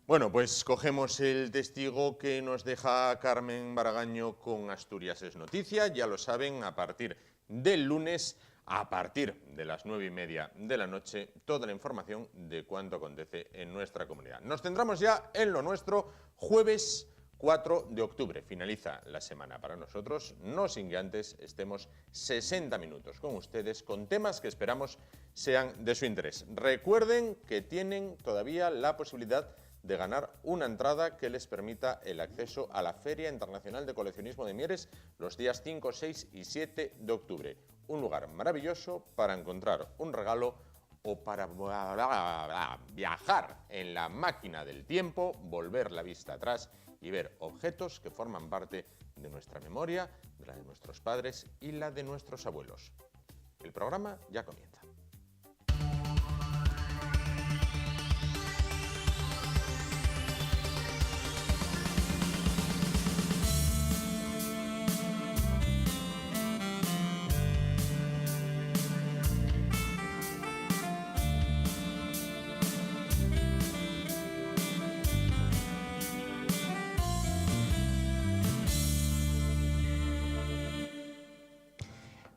Bueno, pues cogemos el testigo que nos deja Carmen Baragaño con Asturias es Noticia. Ya lo saben, a partir del lunes, a partir de las 9:30 de la noche, toda la información de cuánto acontece en nuestra comunidad. Nos centramos ya en lo nuestro, jueves 4 de octubre. Finaliza la semana para nosotros, no sin que antes estemos 60 minutos con ustedes, con temas que esperamos sean de su interés. Recuerden que tienen todavía la posibilidad de ganar una entrada que les permita el acceso a la Feria Internacional de Coleccionismo de Mieres los días 5, 6 y 7 de octubre. Un lugar maravilloso para encontrar un regalo o para viajar en la máquina del tiempo, volver la vista atrás y ver objetos que forman parte de nuestra memoria, de la de nuestros padres y la de nuestros abuelos. El programa ya comienza.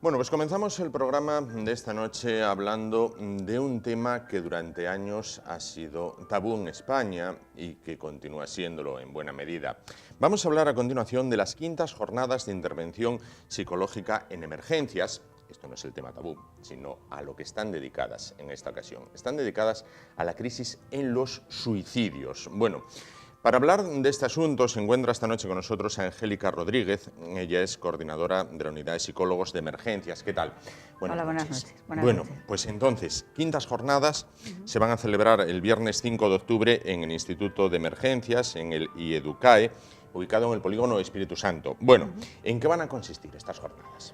Bueno, pues comenzamos el programa de esta noche hablando de un tema que durante años ha sido tabú en España y que continúa siéndolo en buena medida. Vamos a hablar a continuación de las 5ª jornadas de intervención psicológica en emergencias. Esto no es el tema tabú, sino a lo que están dedicadas en esta ocasión. Están dedicadas a la crisis en los suicidios. Bueno, para hablar de este asunto se encuentra esta noche con nosotros Angélica Rodríguez. Ella es coordinadora de la Unidad de Psicólogos de Emergencias. ¿Qué tal? Hola, buenas noches. Bueno, pues entonces, 5ª jornadas se van a celebrar el viernes 5 de octubre en el Instituto de Emergencias, en el IEDUCAE, ubicado en el polígono Espíritu Santo. Bueno, ¿en qué van a consistir estas jornadas?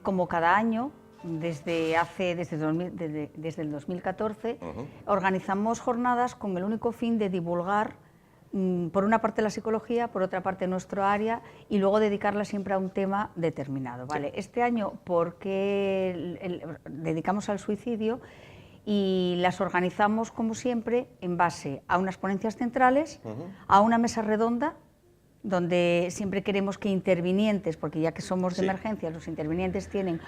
Como cada año, desde el 2014, organizamos jornadas con el único fin de divulgar, por una parte la psicología, por otra parte nuestro área, y luego dedicarla siempre a un tema determinado. ¿Vale? Sí. Este año, porque dedicamos al suicidio, y las organizamos, como siempre, en base a unas ponencias centrales, a una mesa redonda, donde siempre queremos que intervinientes, porque ya que somos de emergencias, los intervinientes tienen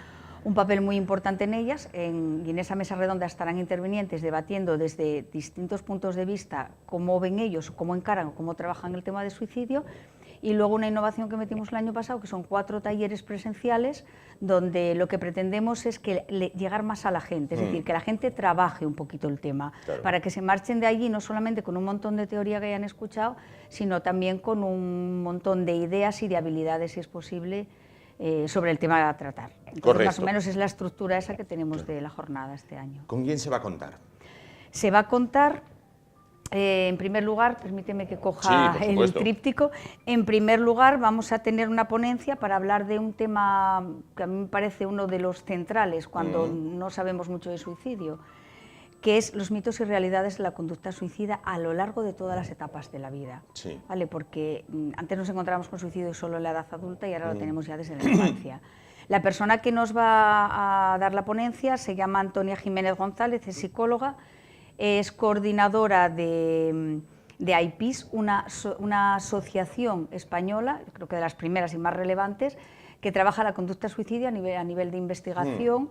un papel muy importante en ellas, y en esa mesa redonda estarán intervinientes debatiendo desde distintos puntos de vista cómo ven ellos, cómo encaran, cómo trabajan el tema de suicidio, y luego una innovación que metimos el año pasado, que son 4 talleres presenciales, donde lo que pretendemos es llegar más a la gente, es decir, que la gente trabaje un poquito el tema, para que se marchen de allí no solamente con un montón de teoría que hayan escuchado, sino también con un montón de ideas y de habilidades, si es posible, sobre el tema a tratar. Entonces, más o menos es la estructura esa que tenemos de la jornada este año. ¿Con quién se va a contar? Se va a contar, en primer lugar, permíteme que coja el tríptico. En primer lugar, vamos a tener una ponencia para hablar de un tema que a mí me parece uno de los centrales cuando no sabemos mucho de suicidio, que es los mitos y realidades de la conducta suicida a lo largo de todas las etapas de la vida. Sí. ¿Vale? Porque antes nos encontrábamos con suicidio solo en la edad adulta y ahora lo tenemos ya desde la infancia. La persona que nos va a dar la ponencia se llama Antonia Jiménez González, es psicóloga, es coordinadora de AIPIS, una asociación española, creo que de las primeras y más relevantes, que trabaja la conducta suicida a nivel de investigación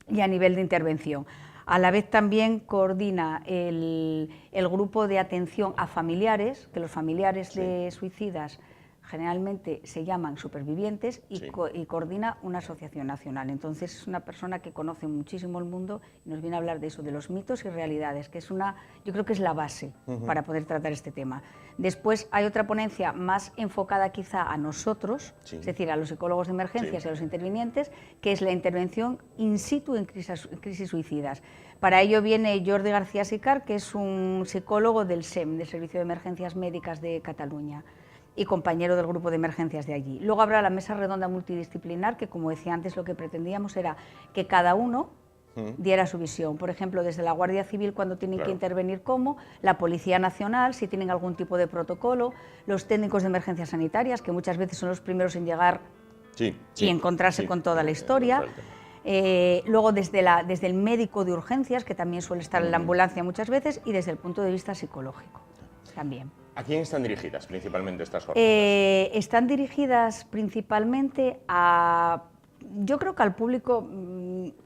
y a nivel de intervención. A la vez también coordina el grupo de atención a familiares, que los familiares de suicidas generalmente se llaman supervivientes, y coordina una asociación nacional. Entonces es una persona que conoce muchísimo el mundo y nos viene a hablar de eso, de los mitos y realidades, que es yo creo que es la base para poder tratar este tema. Después hay otra ponencia más enfocada quizá a nosotros, es decir, a los psicólogos de emergencias y a los intervinientes, que es la intervención in situ en crisis suicidas. Para ello viene Jordi García Sicar, que es un psicólogo del SEM, del Servicio de Emergencias Médicas de Cataluña, y compañero del grupo de emergencias de allí. Luego habrá la mesa redonda multidisciplinar, que como decía antes, lo que pretendíamos era que cada uno diera su visión. Por ejemplo, desde la Guardia Civil cuando tienen que intervenir la Policía Nacional, si tienen algún tipo de protocolo, los técnicos de emergencias sanitarias, que muchas veces son los primeros en llegar y encontrarse con toda la historia. Luego desde el médico de urgencias, que también suele estar en la ambulancia muchas veces, y desde el punto de vista psicológico también. ¿A quién están dirigidas principalmente estas jornadas? Están dirigidas principalmente a, yo creo que al público,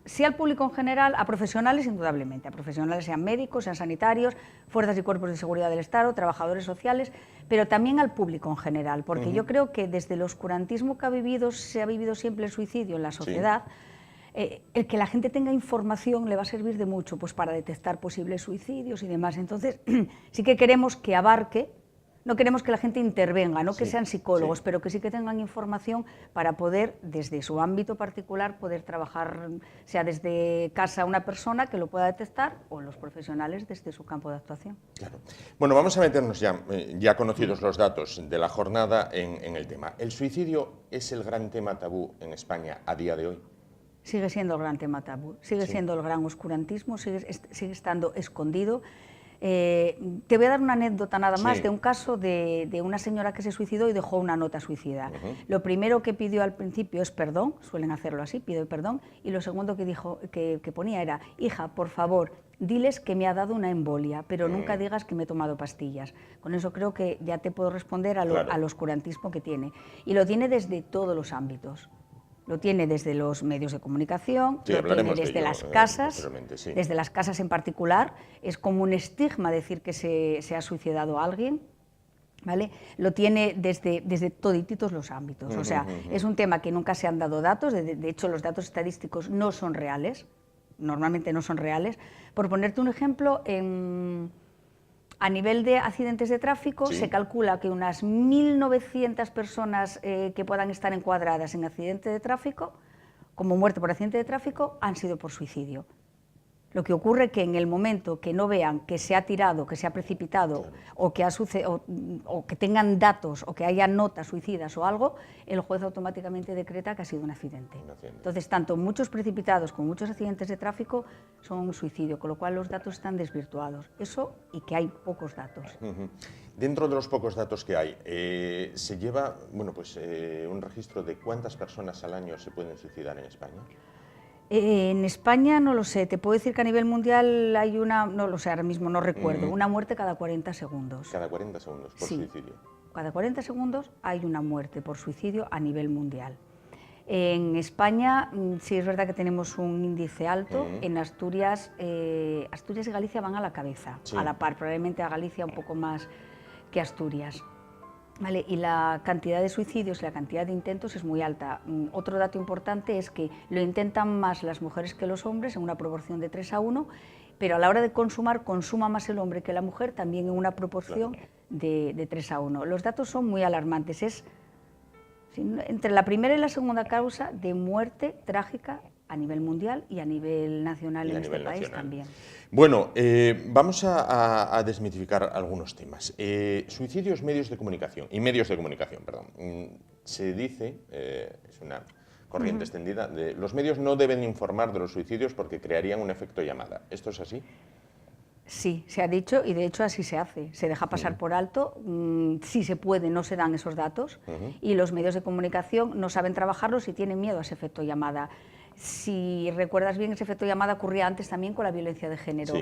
sí al público en general, a profesionales indudablemente, a profesionales sean médicos, sean sanitarios, fuerzas y cuerpos de seguridad del Estado, trabajadores sociales, pero también al público en general, porque yo creo que desde el oscurantismo que se ha vivido siempre el suicidio en la sociedad, el que la gente tenga información le va a servir de mucho pues, para detectar posibles suicidios y demás. Entonces, sí que queremos que abarque. No queremos que la gente intervenga, no que sean psicólogos, pero que sí que tengan información para poder, desde su ámbito particular, poder trabajar, sea desde casa una persona que lo pueda detectar o los profesionales desde su campo de actuación. Claro. Bueno, vamos a meternos ya conocidos los datos de la jornada en el tema. ¿El suicidio es el gran tema tabú en España a día de hoy? Sigue siendo el gran tema tabú, sigue siendo el gran oscurantismo, sigue estando escondido. Te voy a dar una anécdota nada más de un caso de una señora que se suicidó y dejó una nota suicida. Lo primero que pidió al principio es perdón, suelen hacerlo así, pide perdón, y lo segundo que dijo, que ponía era: hija, por favor, diles que me ha dado una embolia, pero nunca digas que me he tomado pastillas. Con eso creo que ya te puedo responder al oscurantismo que tiene. Y lo tiene desde todos los ámbitos. Lo tiene desde los medios de comunicación, lo tiene desde las casas, desde las casas en particular. Es como un estigma decir que se ha suicidado a alguien, ¿vale? Lo tiene desde todititos los ámbitos. O sea, es un tema que nunca se han dado datos, de hecho los datos estadísticos no son reales, normalmente no son reales. Por ponerte un ejemplo, a nivel de accidentes de tráfico, se calcula que unas 1.900 personas que puedan estar encuadradas en accidente de tráfico, como muerte por accidente de tráfico, han sido por suicidio. Lo que ocurre es que en el momento que no vean que se ha tirado, que se ha precipitado, o que tengan datos o que haya notas suicidas o algo, el juez automáticamente decreta que ha sido un accidente. Entonces, tanto muchos precipitados como muchos accidentes de tráfico son un suicidio, con lo cual los datos están desvirtuados. Eso y que hay pocos datos. Dentro de los pocos datos que hay, se lleva un registro de cuántas personas al año se pueden suicidar en España. En España no lo sé, te puedo decir que a nivel mundial hay una, no lo sé, ahora mismo no recuerdo, una muerte cada 40 segundos. Cada 40 segundos por suicidio. Cada 40 segundos hay una muerte por suicidio a nivel mundial. En España sí es verdad que tenemos un índice alto, en Asturias, Asturias y Galicia van a la cabeza, a la par, probablemente a Galicia un poco más que Asturias. Vale, y la cantidad de suicidios y la cantidad de intentos es muy alta. Otro dato importante es que lo intentan más las mujeres que los hombres en una proporción de 3:1, pero a la hora de consumar, consuma más el hombre que la mujer también en una proporción de 3:1. Los datos son muy alarmantes. Entre la primera y la segunda causa de muerte trágica a nivel mundial y a nivel nacional en este país también. Bueno, vamos a desmitificar algunos temas. Suicidios, medios de comunicación, perdón. Se dice, es una corriente extendida, los medios no deben informar de los suicidios porque crearían un efecto llamada. ¿Esto es así? Sí, se ha dicho y de hecho así se hace. Se deja pasar por alto, si se puede no se dan esos datos y los medios de comunicación no saben trabajarlos y tienen miedo a ese efecto llamada. Si recuerdas bien, ese efecto llamada ocurría antes también con la violencia de género.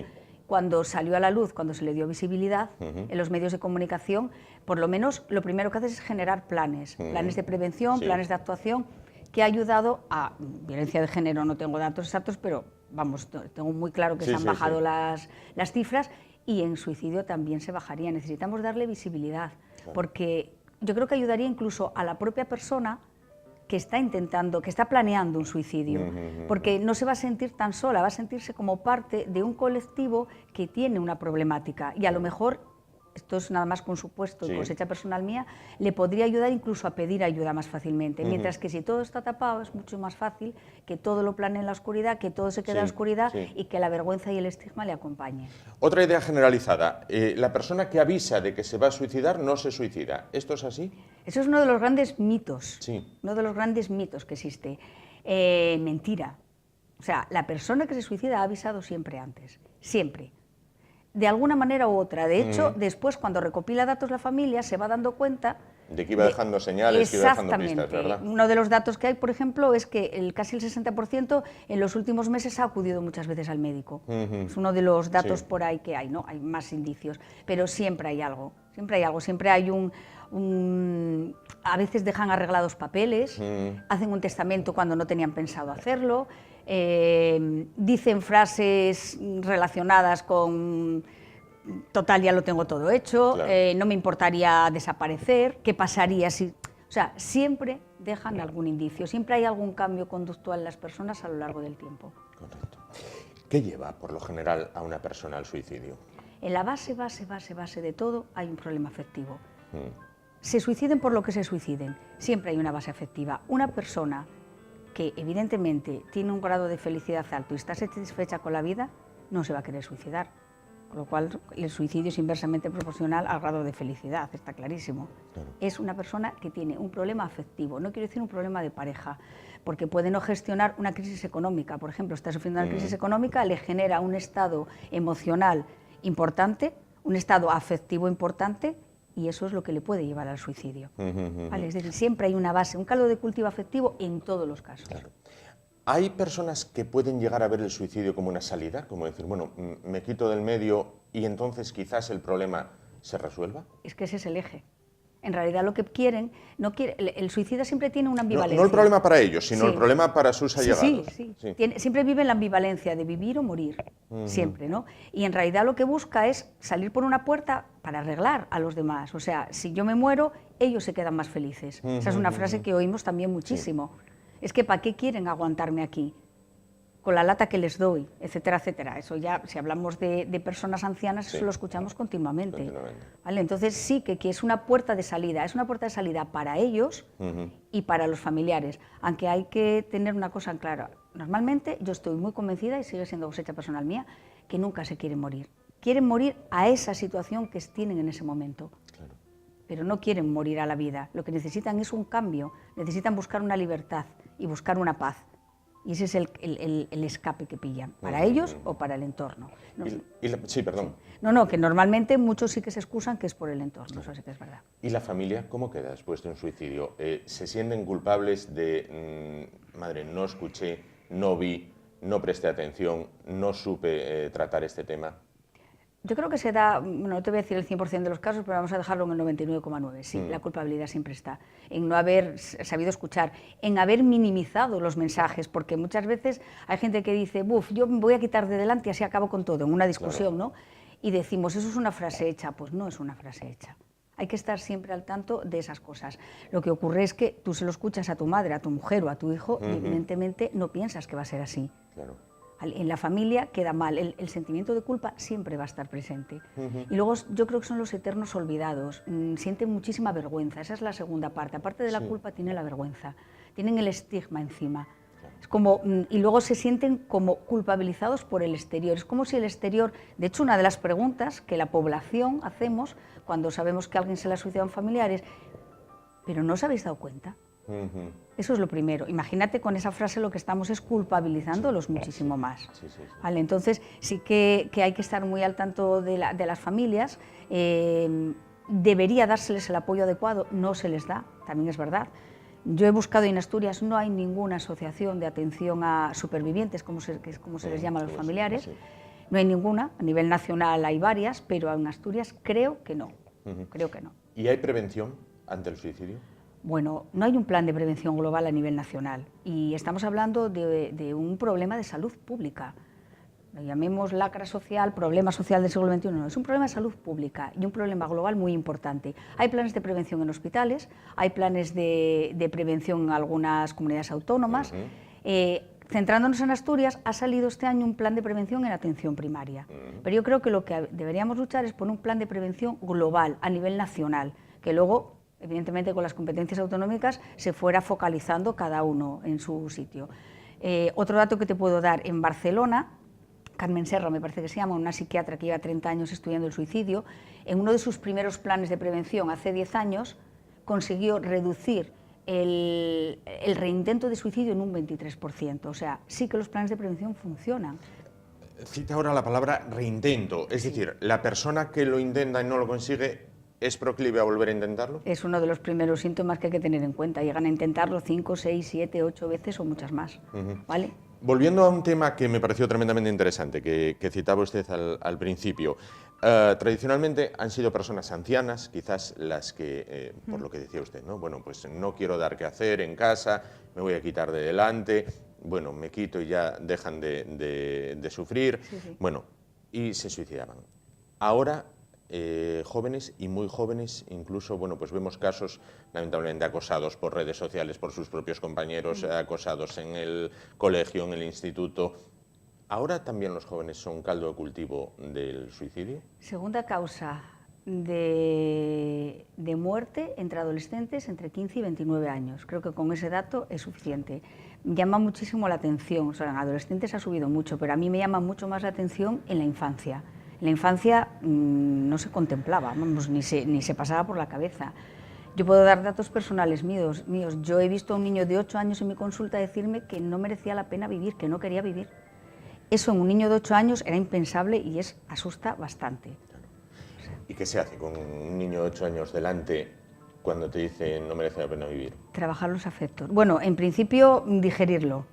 Cuando salió a la luz, cuando se le dio visibilidad en los medios de comunicación, por lo menos lo primero que haces es generar planes de prevención, planes de actuación, que ha ayudado a violencia de género, no tengo datos exactos, pero vamos, tengo muy claro que se han bajado las cifras, y en suicidio también se bajaría. Necesitamos darle visibilidad, porque yo creo que ayudaría incluso a la propia persona que está planeando un suicidio, porque no se va a sentir tan sola, va a sentirse como parte de un colectivo que tiene una problemática y a lo mejor, esto es nada más que un supuesto y cosecha personal mía, le podría ayudar incluso a pedir ayuda más fácilmente, mientras que si todo está tapado es mucho más fácil que todo lo planee en la oscuridad, que todo se quede en la oscuridad y que la vergüenza y el estigma le acompañe. Otra idea generalizada, la persona que avisa de que se va a suicidar no se suicida, ¿esto es así? Eso es uno de los grandes mitos, uno de los grandes mitos que existe. Mentira. O sea, la persona que se suicida ha avisado siempre antes, siempre. de alguna manera u otra. De hecho, después, cuando recopila datos la familia, se va dando cuenta de que iba dejando señales, que iba dejando pistas, ¿verdad? Uno de los datos que hay, por ejemplo, es que casi el 60% en los últimos meses ha acudido muchas veces al médico. Es uno de los datos por ahí que hay, ¿no? Hay más indicios, pero siempre hay algo, siempre hay a veces dejan arreglados papeles, hacen un testamento cuando no tenían pensado hacerlo, dicen frases relacionadas con total, ya lo tengo todo hecho, claro. No me importaría desaparecer, ¿qué pasaría si...? O sea, siempre dejan algún indicio, siempre hay algún cambio conductual en las personas a lo largo del tiempo. Correcto. ¿Qué lleva, por lo general, a una persona al suicidio? En la base de todo hay un problema afectivo. Se suiciden por lo que se suiciden, siempre hay una base afectiva. Una persona que evidentemente tiene un grado de felicidad alto y está satisfecha con la vida, no se va a querer suicidar. Con lo cual, el suicidio es inversamente proporcional al grado de felicidad, está clarísimo. Claro. Es una persona que tiene un problema afectivo, no quiero decir un problema de pareja, porque puede no gestionar una crisis económica. Por ejemplo, está sufriendo una crisis económica, le genera un estado emocional importante, un estado afectivo importante, y eso es lo que le puede llevar al suicidio. ¿Vale? Es decir, siempre hay una base, un caldo de cultivo afectivo en todos los casos. Claro. ¿Hay personas que pueden llegar a ver el suicidio como una salida? Como decir, bueno, me quito del medio y entonces quizás el problema se resuelva. Es que ese es el eje. En realidad lo que quieren, el suicida siempre tiene una ambivalencia. No el problema para ellos, sino el problema para sus allegados. Sí. Siempre vive la ambivalencia de vivir o morir, siempre, ¿no? Y en realidad lo que busca es salir por una puerta para arreglar a los demás. O sea, si yo me muero, ellos se quedan más felices. Esa es una frase que oímos también muchísimo. Es que ¿para qué quieren aguantarme aquí? Con la lata que les doy, etcétera, etcétera. Eso ya, si hablamos de personas ancianas, eso lo escuchamos continuamente. ¿Vale? Entonces sí que es una puerta de salida, es una puerta de salida para ellos y para los familiares. Aunque hay que tener una cosa clara. Normalmente yo estoy muy convencida, y sigue siendo cosecha personal mía, que nunca se quieren morir. Quieren morir a esa situación que tienen en ese momento. Claro. Pero no quieren morir a la vida. Lo que necesitan es un cambio, necesitan buscar una libertad y buscar una paz. Y ese es el escape que pillan, para ellos o para el entorno. Sí, perdón. No, que normalmente muchos sí que se excusan que es por el entorno, eso sí que es verdad. ¿Y la familia cómo queda después de un suicidio? ¿Se sienten culpables de, madre, no escuché, no vi, no presté atención, no supe tratar este tema? Yo creo que se da, bueno, no te voy a decir el 100% de los casos, pero vamos a dejarlo en el 99,9%. Sí, la culpabilidad siempre está. En no haber sabido escuchar, en haber minimizado los mensajes, porque muchas veces hay gente que dice, yo me voy a quitar de delante y así acabo con todo, en una discusión, ¿no? Y decimos, eso es una frase hecha. Pues no es una frase hecha. Hay que estar siempre al tanto de esas cosas. Lo que ocurre es que tú se lo escuchas a tu madre, a tu mujer o a tu hijo y evidentemente no piensas que va a ser así. Claro. En la familia queda mal, el sentimiento de culpa siempre va a estar presente. Y luego yo creo que son los eternos olvidados, sienten muchísima vergüenza, esa es la segunda parte. Aparte de la culpa tiene la vergüenza, tienen el estigma encima. Es como, y luego se sienten como culpabilizados por el exterior, es como si el exterior, de hecho una de las preguntas que la población hacemos cuando sabemos que alguien se le ha suicidado en familiares, ¿pero no os habéis dado cuenta? Eso es lo primero. Imagínate, con esa frase lo que estamos es culpabilizándolos muchísimo más. ¿Vale? Entonces sí que hay que estar muy al tanto de las familias. Debería dárseles el apoyo adecuado, no se les da, también es verdad. Yo he buscado en Asturias, no hay ninguna asociación de atención a supervivientes, como se les llama a los familiares. No hay ninguna, a nivel nacional hay varias, pero en Asturias creo que no. Creo que no. ¿Y hay prevención ante el suicidio? Bueno, no hay un plan de prevención global a nivel nacional y estamos hablando de un problema de salud pública. Lo llamemos lacra social, problema social del siglo XXI, no, es un problema de salud pública y un problema global muy importante. Hay planes de prevención en hospitales, hay planes de prevención en algunas comunidades autónomas. Centrándonos en Asturias, ha salido este año un plan de prevención en atención primaria. Pero yo creo que lo que deberíamos luchar es por un plan de prevención global a nivel nacional, que luego, evidentemente con las competencias autonómicas, se fuera focalizando cada uno en su sitio. Otro dato que te puedo dar, en Barcelona, Carmen Serra, me parece que se llama, una psiquiatra que lleva 30 años estudiando el suicidio, en uno de sus primeros planes de prevención, hace 10 años, consiguió reducir el reintento de suicidio en un 23%. O sea, sí que los planes de prevención funcionan. cita ahora la palabra reintento, es decir, la persona que lo intenta y no lo consigue, ¿es proclive a volver a intentarlo? Es uno de los primeros síntomas que hay que tener en cuenta. Llegan a intentarlo 5, 6, 7, 8 veces o muchas más. ¿Vale? Volviendo a un tema que me pareció tremendamente interesante, que citaba usted al principio. Tradicionalmente han sido personas ancianas, quizás las que, por lo que decía usted, ¿no? Bueno, pues no quiero dar qué hacer en casa, me voy a quitar de delante, bueno, me quito y ya dejan de sufrir, bueno, y se suicidaban. Ahora, jóvenes y muy jóvenes, incluso, bueno, pues vemos casos lamentablemente acosados por redes sociales, por sus propios compañeros, acosados en el colegio, en el instituto. ¿Ahora también los jóvenes son caldo de cultivo del suicidio? Segunda causa de muerte entre adolescentes entre 15 y 29 años. Creo que con ese dato es suficiente. Llama muchísimo la atención, o sea, en adolescentes ha subido mucho, pero a mí me llama mucho más la atención en la infancia. En la infancia no se contemplaba, vamos, ni se pasaba por la cabeza. Yo puedo dar datos personales míos. Yo he visto a un niño de 8 años en mi consulta decirme que no merecía la pena vivir, que no quería vivir. Eso en un niño de 8 años era impensable y asusta bastante. ¿Y qué se hace con un niño de 8 años delante cuando te dice no merece la pena vivir? Trabajar los afectos. Bueno, en principio digerirlo.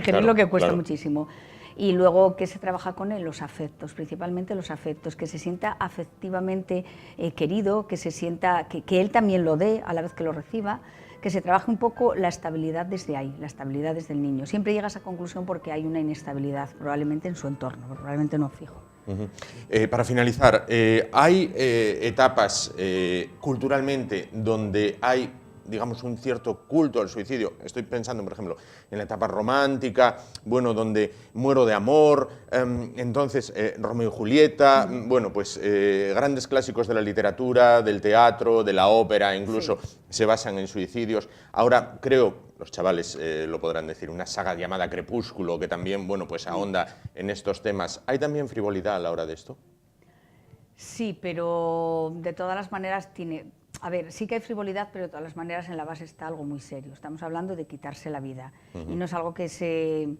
Claro, que cuesta muchísimo. Y luego, ¿qué se trabaja con él? Los afectos, principalmente los afectos, que se sienta afectivamente querido, que se sienta, que él también lo dé a la vez que lo reciba, que se trabaje un poco la estabilidad desde ahí, la estabilidad desde el niño. Siempre llega a esa conclusión porque hay una inestabilidad, probablemente en su entorno, probablemente no fijo. Para finalizar, ¿hay etapas culturalmente donde hay, digamos, un cierto culto al suicidio? Estoy pensando, por ejemplo, en la etapa romántica, bueno, donde muero de amor, entonces Romeo y Julieta, bueno, pues grandes clásicos de la literatura, del teatro, de la ópera, incluso se basan en suicidios. Ahora creo, los chavales lo podrán decir, una saga llamada Crepúsculo, que también, bueno, pues ahonda en estos temas. ¿Hay también frivolidad a la hora de esto? Sí, pero de todas las maneras tiene... A ver, sí que hay frivolidad, pero de todas las maneras en la base está algo muy serio. Estamos hablando de quitarse la vida. Y no es algo que se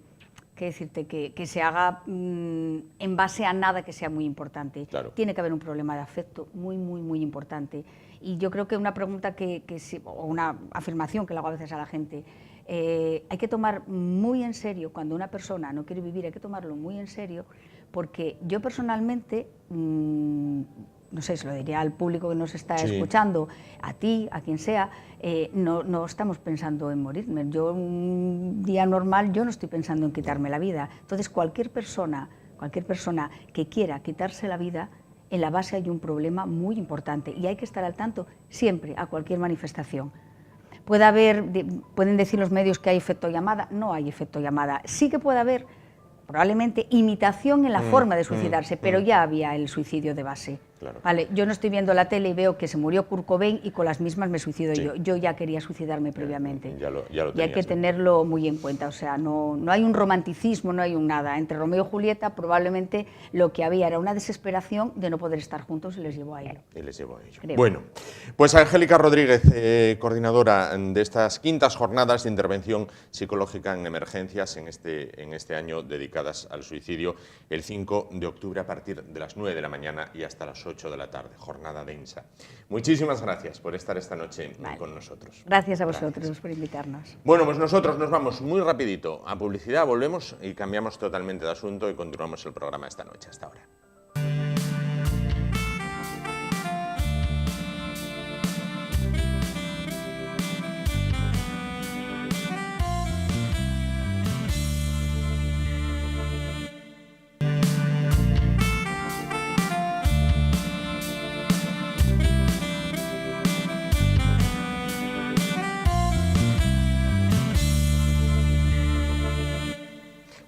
haga en base a nada que sea muy importante. Claro. Tiene que haber un problema de afecto muy, muy, muy importante. Y yo creo que una pregunta o una afirmación que le hago a veces a la gente, hay que tomar muy en serio, cuando una persona no quiere vivir, hay que tomarlo muy en serio, porque yo personalmente... no sé, se lo diría al público que nos está escuchando, a ti, a quien sea, no estamos pensando en morirme. Yo un día normal, yo no estoy pensando en quitarme la vida. Entonces, cualquier persona que quiera quitarse la vida, en la base hay un problema muy importante y hay que estar al tanto siempre, a cualquier manifestación. Pueden decir los medios que hay efecto llamada, no hay efecto llamada. Sí que puede haber, probablemente, imitación en la forma de suicidarse, pero ya había el suicidio de base. Claro. Vale, yo no estoy viendo la tele y veo que se murió Kurt Cobain y con las mismas me suicido yo. Yo ya quería suicidarme previamente. Y hay que tenerlo muy en cuenta. O sea, no hay un romanticismo, no hay un nada. Entre Romeo y Julieta probablemente lo que había era una desesperación de no poder estar juntos y les llevó a ello. Creo. Bueno, pues Angélica Rodríguez, coordinadora de estas quintas jornadas de intervención psicológica en emergencias en este año dedicadas al suicidio, el 5 de octubre a partir de las 9 de la mañana y hasta las 8 de la tarde, jornada densa. Muchísimas gracias por estar esta noche con nosotros. Gracias a vosotros por invitarnos. Bueno, pues nosotros nos vamos muy rapidito a publicidad, volvemos y cambiamos totalmente de asunto y continuamos el programa esta noche. Hasta ahora.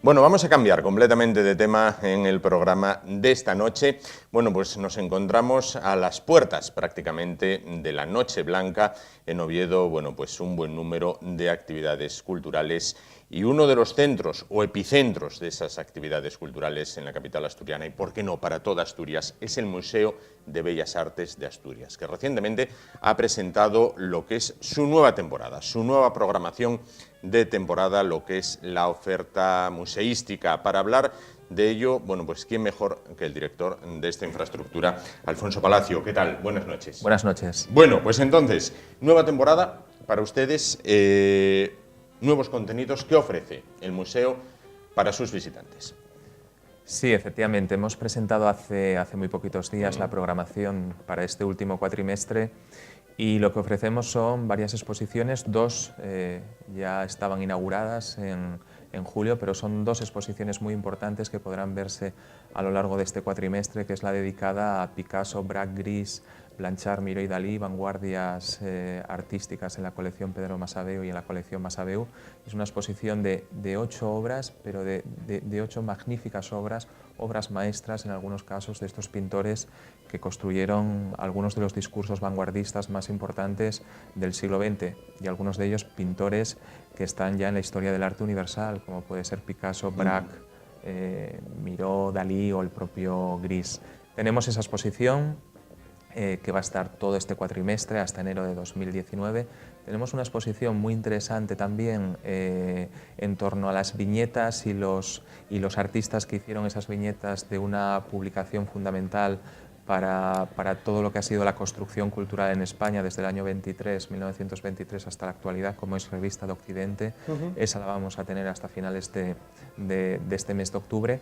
Bueno, vamos a cambiar completamente de tema en el programa de esta noche. Bueno, pues nos encontramos a las puertas prácticamente de la Noche Blanca en Oviedo. Bueno, pues un buen número de actividades culturales y uno de los centros o epicentros de esas actividades culturales en la capital asturiana y, por qué no, para toda Asturias, es el Museo de Bellas Artes de Asturias, que recientemente ha presentado lo que es su nueva temporada, su nueva programación de temporada, lo que es la oferta museística, para hablar de ello, bueno, pues quién mejor que el director de esta infraestructura, Alfonso Palacio. ¿Qué tal? Buenas noches. Buenas noches. Bueno, pues entonces, nueva temporada para ustedes, nuevos contenidos. ¿Qué ofrece el museo para sus visitantes? Sí, efectivamente, hemos presentado hace muy poquitos días la programación para este último cuatrimestre y lo que ofrecemos son varias exposiciones, dos ya estaban inauguradas en julio, pero son dos exposiciones muy importantes que podrán verse a lo largo de este cuatrimestre, que es la dedicada a Picasso, Braque, Gris, Blanchard, Miró y Dalí, vanguardias artísticas en la colección Pedro Masaveu y en la colección Masaveu. Es una exposición de 8 obras, pero de 8 magníficas obras maestras en algunos casos de estos pintores que construyeron algunos de los discursos vanguardistas más importantes del siglo XX y algunos de ellos pintores que están ya en la historia del arte universal, como puede ser Picasso, Braque, Miró, Dalí o el propio Gris. Tenemos esa exposición que va a estar todo este cuatrimestre hasta enero de 2019. Tenemos una exposición muy interesante también en torno a las viñetas y los artistas que hicieron esas viñetas de una publicación fundamental para todo lo que ha sido la construcción cultural en España desde el año 1923 hasta la actualidad, como es Revista de Occidente. Esa la vamos a tener hasta finales de este mes de octubre.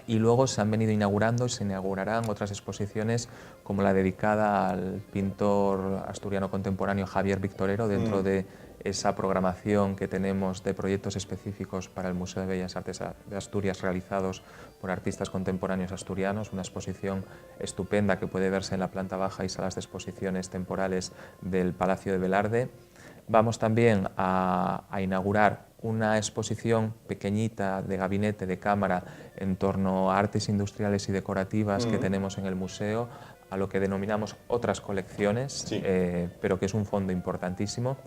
Y luego se han venido inaugurando y se inaugurarán otras exposiciones como la dedicada al pintor asturiano contemporáneo Javier Victorero, dentro de esa programación que tenemos de proyectos específicos para el Museo de Bellas Artes de Asturias realizados por artistas contemporáneos asturianos, una exposición estupenda que puede verse en la planta baja y salas de exposiciones temporales del Palacio de Velarde. Vamos también a inaugurar una exposición pequeñita de gabinete, de cámara, en torno a artes industriales y decorativas que tenemos en el museo, a lo que denominamos otras colecciones, pero que es un fondo importantísimo.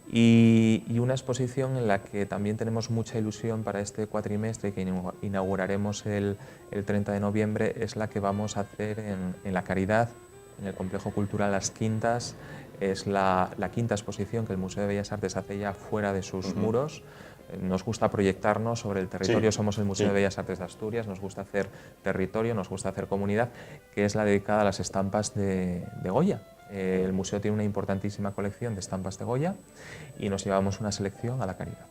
Y una exposición en la que también tenemos mucha ilusión para este cuatrimestre y que inauguraremos el 30 de noviembre, es la que vamos a hacer en La Caridad, en el Complejo Cultural Las Quintas. Es la quinta exposición que el Museo de Bellas Artes hace ya fuera de sus muros. Nos gusta proyectarnos sobre el territorio, somos el Museo de Bellas Artes de Asturias, nos gusta hacer territorio, nos gusta hacer comunidad, que es la dedicada a las estampas de Goya. El museo tiene una importantísima colección de estampas de Goya y nos llevamos una selección a La Caridad.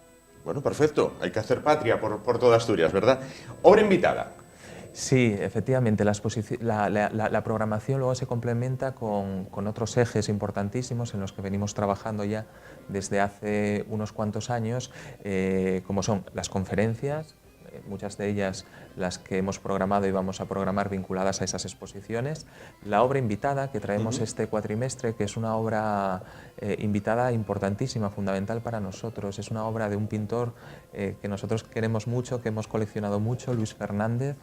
Bueno, perfecto, hay que hacer patria por toda Asturias, ¿verdad? Obra invitada. Sí, efectivamente, la programación luego se complementa con otros ejes importantísimos en los que venimos trabajando ya desde hace unos cuantos años, como son las conferencias, muchas de ellas las que hemos programado y vamos a programar vinculadas a esas exposiciones, la obra invitada que traemos este cuatrimestre, que es una obra invitada importantísima, fundamental para nosotros. Es una obra de un pintor que nosotros queremos mucho, que hemos coleccionado mucho, Luis Fernández,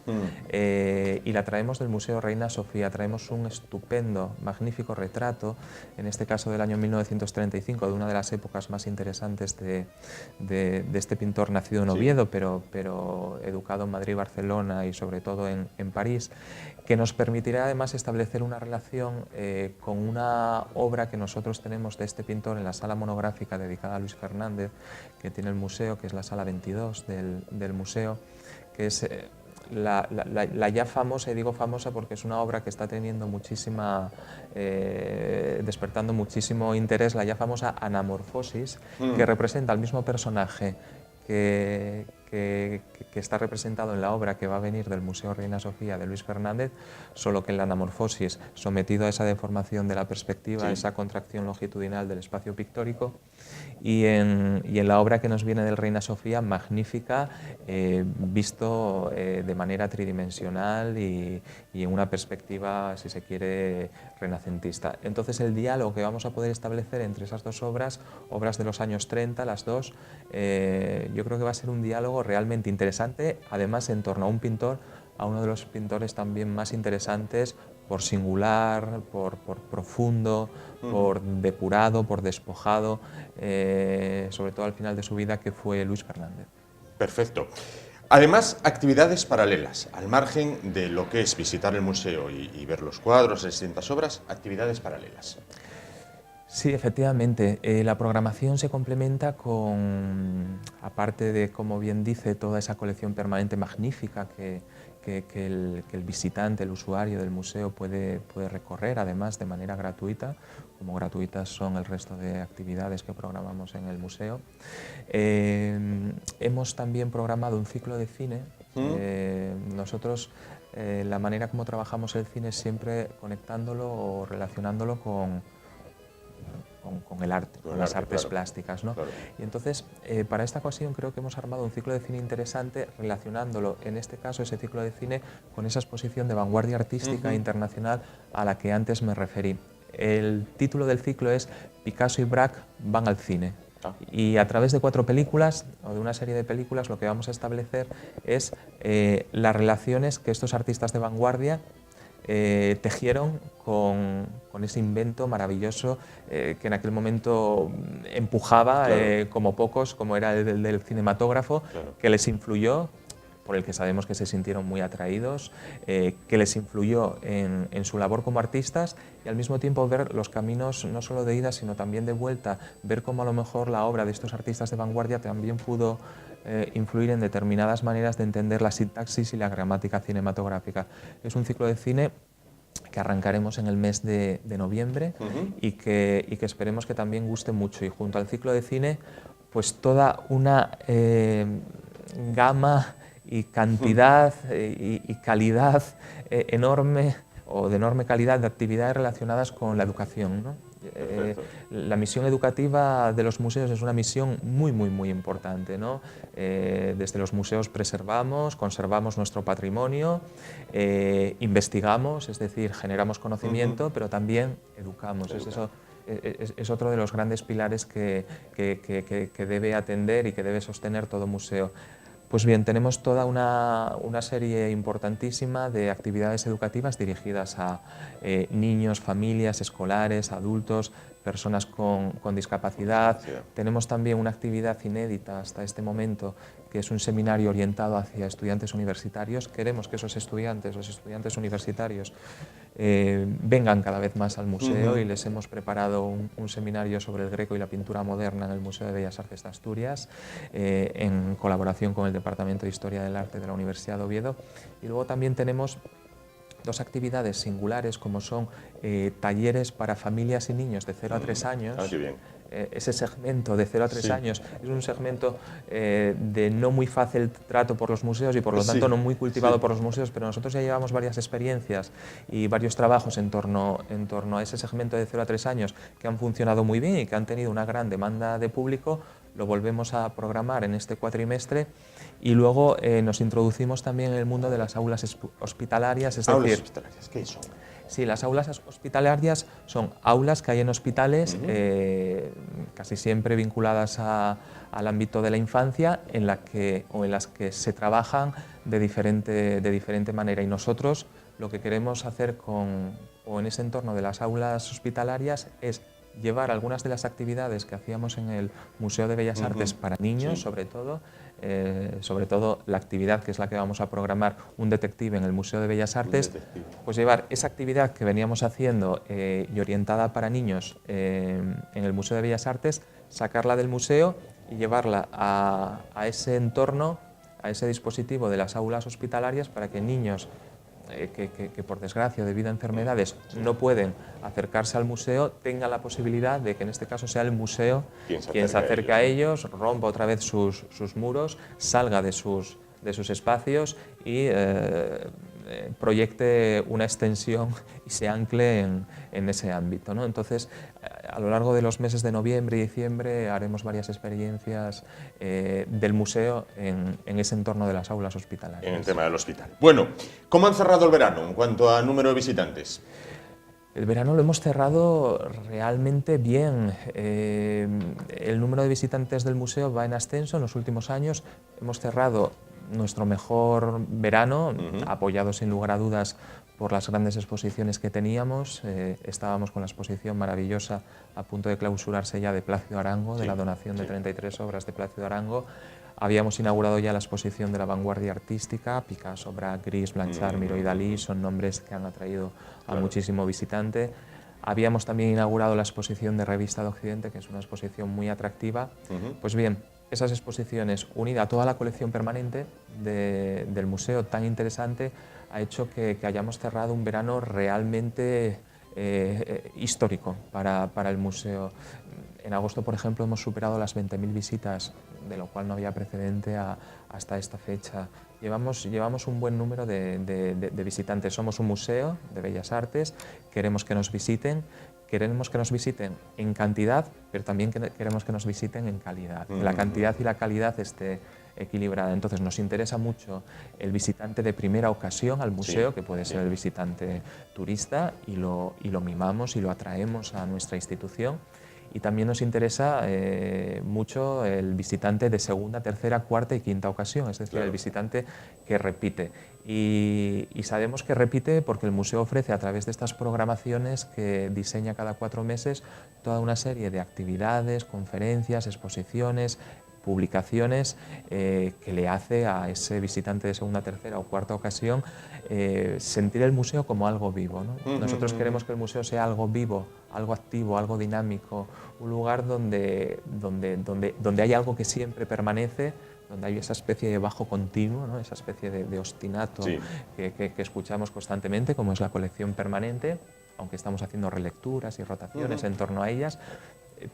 y la traemos del Museo Reina Sofía. Traemos un estupendo, magnífico retrato, en este caso del año 1935, de una de las épocas más interesantes de este pintor nacido en Oviedo, pero educado en Madrid, Barcelona y sobre todo en París, que nos permitirá además establecer una relación con una obra que nosotros tenemos de este pintor en la sala monográfica dedicada a Luis Fernández, que tiene el museo, que es la sala 22 del museo, que es la ya famosa, y digo famosa porque es una obra que está teniendo despertando muchísimo interés, la ya famosa Anamorfosis, que representa al mismo personaje que está representado en la obra que va a venir del Museo Reina Sofía de Luis Fernández, solo que en la Anamorfosis, sometido a esa deformación de la perspectiva, a esa contracción longitudinal del espacio pictórico, y en la obra que nos viene del Reina Sofía, magnífica, visto de manera tridimensional y en una perspectiva, si se quiere, renacentista. Entonces el diálogo que vamos a poder establecer entre esas dos obras de los años 30, las dos, yo creo que va a ser un diálogo realmente interesante, además en torno a un pintor, a uno de los pintores también más interesantes por singular, por profundo, por depurado, por despojado, sobre todo al final de su vida, que fue Luis Fernández. Perfecto. Además, actividades paralelas, al margen de lo que es visitar el museo y ver los cuadros, las distintas obras, actividades paralelas. Sí, efectivamente. La programación se complementa con, aparte de, como bien dice, toda esa colección permanente magnífica que el visitante, el usuario del museo puede recorrer, además de manera gratuita, como gratuitas son el resto de actividades que programamos en el museo. Hemos también programado un ciclo de cine. Nosotros, la manera como trabajamos el cine es siempre conectándolo o relacionándolo con el arte, con las artes plásticas, ¿no? Claro. Y entonces, para esta ocasión creo que hemos armado un ciclo de cine interesante relacionándolo, en este caso, ese ciclo de cine con esa exposición de vanguardia artística internacional a la que antes me referí. El título del ciclo es Picasso y Braque van al cine. Y a través de 4 películas, o de una serie de películas, lo que vamos a establecer es las relaciones que estos artistas de vanguardia tejieron con ese invento maravilloso que en aquel momento empujaba, como pocos, como era el del cinematógrafo, que les influyó, por el que sabemos que se sintieron muy atraídos, que les influyó en su labor como artistas, y al mismo tiempo ver los caminos no solo de ida sino también de vuelta, ver cómo a lo mejor la obra de estos artistas de vanguardia también pudo influir en determinadas maneras de entender la sintaxis y la gramática cinematográfica. Es un ciclo de cine que arrancaremos en el mes de noviembre y que esperemos que también guste mucho, y junto al ciclo de cine pues toda una gama y cantidad y calidad enorme, o de enorme calidad, de actividades relacionadas con la educación, ¿no? La misión educativa de los museos es una misión muy importante, ¿no? Desde los museos preservamos, conservamos nuestro patrimonio, investigamos, es decir, generamos conocimiento, pero también educamos. Es otro de los grandes pilares que debe atender y que debe sostener todo museo. Pues bien, tenemos toda una serie importantísima de actividades educativas dirigidas a niños, familias, escolares, adultos, personas con discapacidad. Sí. Tenemos también una actividad inédita hasta este momento, que es un seminario orientado hacia estudiantes universitarios. Queremos que esos estudiantes, los estudiantes universitarios, vengan cada vez más al museo, y les hemos preparado un seminario sobre el Greco y la pintura moderna en el Museo de Bellas Artes de Asturias, en colaboración con el Departamento de Historia del Arte de la Universidad de Oviedo. Y luego también tenemos 2 actividades singulares, como son talleres para familias y niños de 0 a 3 años. Ah, qué bien. Ese segmento de 0 a 3 años es un segmento de no muy fácil trato por los museos y por lo tanto no muy cultivado por los museos, pero nosotros ya llevamos varias experiencias y varios trabajos en torno a ese segmento de 0 a 3 años que han funcionado muy bien y que han tenido una gran demanda de público. Lo volvemos a programar en este cuatrimestre, y luego nos introducimos también en el mundo de las aulas hospitalarias. ¿Aulas hospitalarias? ¿Qué son? Sí, las aulas hospitalarias son aulas que hay en hospitales, casi siempre vinculadas al ámbito de la infancia, en las que se trabajan de diferente manera. Y nosotros lo que queremos hacer en ese entorno de las aulas hospitalarias es llevar algunas de las actividades que hacíamos en el Museo de Bellas Artes para niños, sobre todo la actividad que es la que vamos a programar, un detective en el Museo de Bellas Artes, pues llevar esa actividad que veníamos haciendo y orientada para niños en el Museo de Bellas Artes, sacarla del museo y llevarla a ese entorno, a ese dispositivo de las aulas hospitalarias, para que niños que por desgracia, debido a enfermedades, no pueden acercarse al museo, tengan la posibilidad de que en este caso sea el museo quien se acerque a ellos, rompa otra vez sus muros, salga de sus espacios y proyecte una extensión y se ancle en ese ámbito, ¿no? Entonces, a lo largo de los meses de noviembre y diciembre haremos varias experiencias del museo en ese entorno de las aulas hospitalarias. En el tema del hospital. Bueno, ¿cómo han cerrado el verano en cuanto a número de visitantes? El verano lo hemos cerrado realmente bien. El número de visitantes del museo va en ascenso en los últimos años. Hemos cerrado nuestro mejor verano, apoyado sin lugar a dudas por las grandes exposiciones que teníamos. Estábamos con la exposición maravillosa a punto de clausurarse ya de Plácido Arango, de la donación de 33 obras de Plácido Arango. Habíamos inaugurado ya la exposición de la vanguardia artística, Picasso, Braque, Gris, Blanchard, Miró y Dalí, son nombres que han atraído a muchísimo visitante. Habíamos también inaugurado la exposición de Revista de Occidente, que es una exposición muy atractiva. Pues bien, esas exposiciones, unidas a toda la colección permanente del museo tan interesante, ha hecho que hayamos cerrado un verano realmente histórico para el museo. En agosto, por ejemplo, hemos superado las 20.000 visitas, de lo cual no había precedente hasta esta fecha. Llevamos un buen número de visitantes. Somos un museo de bellas artes, queremos que nos visiten en cantidad, pero también queremos que nos visiten en calidad, que la cantidad y la calidad esté equilibrada. Entonces nos interesa mucho el visitante de primera ocasión al museo, que puede ser el visitante turista, y lo mimamos y lo atraemos a nuestra institución. Y también nos interesa mucho el visitante de segunda, tercera, cuarta y quinta ocasión, es decir, el visitante que repite. Y sabemos que repite porque el museo ofrece, a través de estas programaciones que diseña cada 4 meses, toda una serie de actividades, conferencias, exposiciones, publicaciones que le hace a ese visitante de segunda, tercera o cuarta ocasión sentir el museo como algo vivo, ¿no? Nosotros queremos que el museo sea algo vivo, algo activo, algo dinámico, un lugar donde hay algo que siempre permanece, donde hay esa especie de bajo continuo, ¿no? Esa especie de ostinato que escuchamos constantemente, como es la colección permanente, aunque estamos haciendo relecturas y rotaciones en torno a ellas,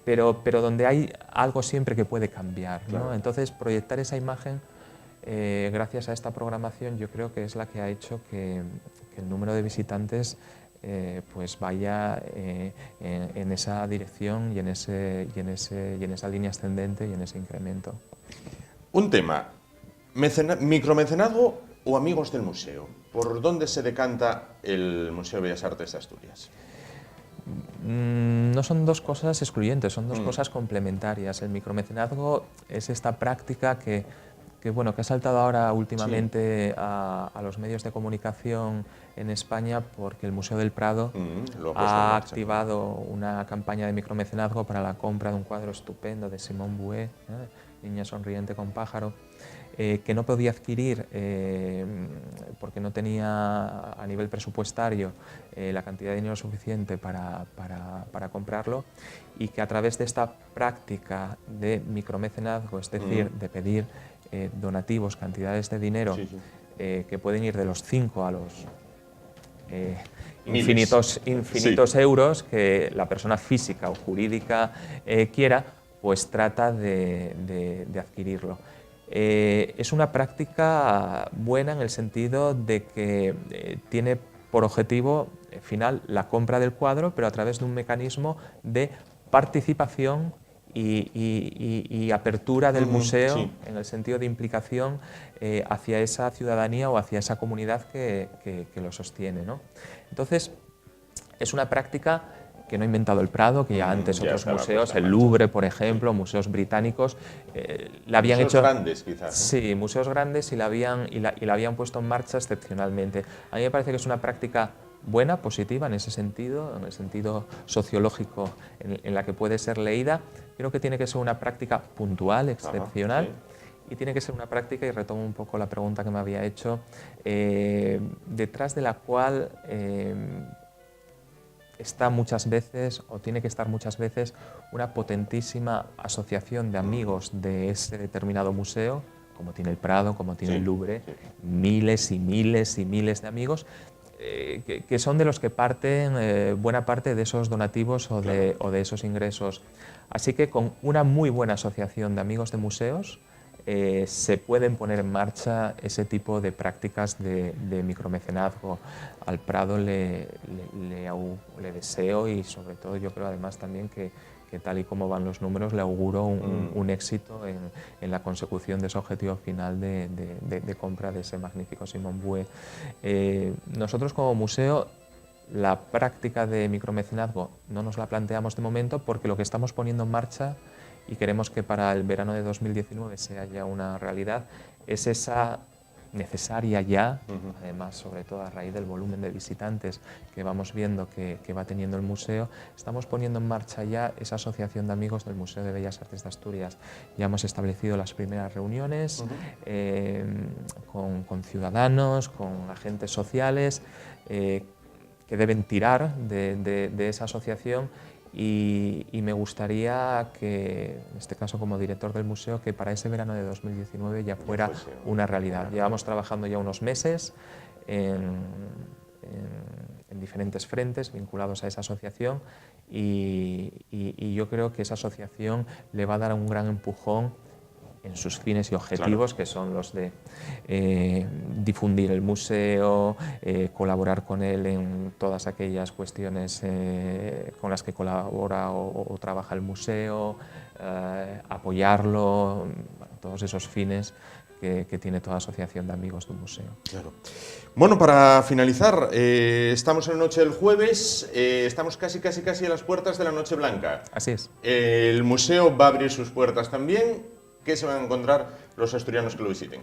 pero donde hay algo siempre que puede cambiar, ¿no? Entonces, proyectar esa imagen, gracias a esta programación, yo creo que es la que ha hecho que el número de visitantes pues vaya en esa dirección y en esa línea ascendente y en ese incremento. Un tema, micromecenazgo o amigos del museo. ¿Por dónde se decanta el Museo de Bellas Artes de Asturias? No son dos cosas excluyentes, son dos cosas complementarias. El micromecenazgo es esta práctica que ha saltado ahora últimamente a los medios de comunicación en España, porque el Museo del Prado ha activado una campaña de micromecenazgo para la compra de un cuadro estupendo de Simone Bouet, Niña sonriente con pájaro, que no podía adquirir porque no tenía a nivel presupuestario la cantidad de dinero suficiente para comprarlo, y que a través de esta práctica de micromecenazgo, es decir, de pedir donativos, cantidades de dinero que pueden ir de los 5 a los infinitos euros que la persona física o jurídica quiera, pues trata de adquirirlo. Es una práctica buena en el sentido de que tiene por objetivo final la compra del cuadro, pero a través de un mecanismo de participación y apertura del museo, en el sentido de implicación hacia esa ciudadanía o hacia esa comunidad que lo sostiene, ¿no? Entonces, es una práctica que no ha inventado el Prado, que ya antes otros museos, el Louvre, por ejemplo, museos británicos, la habían hecho... Museos grandes, quizás, ¿no? Sí, museos grandes, y la habían puesto en marcha excepcionalmente. A mí me parece que es una práctica buena, positiva en ese sentido, en el sentido sociológico en la que puede ser leída. Creo que tiene que ser una práctica puntual, excepcional, y tiene que ser una práctica, y retomo un poco la pregunta que me había hecho, detrás de la cual está muchas veces, o tiene que estar muchas veces, una potentísima asociación de amigos de ese determinado museo, como tiene el Prado, como tiene el Louvre, miles y miles y miles de amigos, que son de los que parten buena parte de esos donativos o de esos ingresos. Así que con una muy buena asociación de amigos de museos se pueden poner en marcha ese tipo de prácticas de micromecenazgo. Al Prado le deseo, y sobre todo yo creo además también que tal y como van los números, le auguro un éxito en la consecución de ese objetivo final de compra de ese magnífico Simone Bouet. Nosotros como museo la práctica de micromecenazgo no nos la planteamos de momento, porque lo que estamos poniendo en marcha, y queremos que para el verano de 2019 sea ya una realidad, es esa necesaria ya, además sobre todo a raíz del volumen de visitantes que vamos viendo que va teniendo el museo, estamos poniendo en marcha ya esa asociación de amigos del Museo de Bellas Artes de Asturias. Ya hemos establecido las primeras reuniones con ciudadanos, con agentes sociales, deben tirar de esa asociación. Y me gustaría que, en este caso como director del museo, que para ese verano de 2019 ya fuera una realidad. Llevamos trabajando ya unos meses en diferentes frentes vinculados a esa asociación y yo creo que esa asociación le va a dar un gran empujón en sus fines y objetivos, que son los de difundir el museo, colaborar con él en todas aquellas cuestiones con las que colabora o trabaja el museo, apoyarlo, bueno, todos esos fines que tiene toda asociación de amigos de un museo. Claro. Bueno, para finalizar, estamos en la noche del jueves, estamos casi a las puertas de la Noche Blanca. Así es. El museo va a abrir sus puertas también. ¿Qué se van a encontrar los asturianos que lo visiten?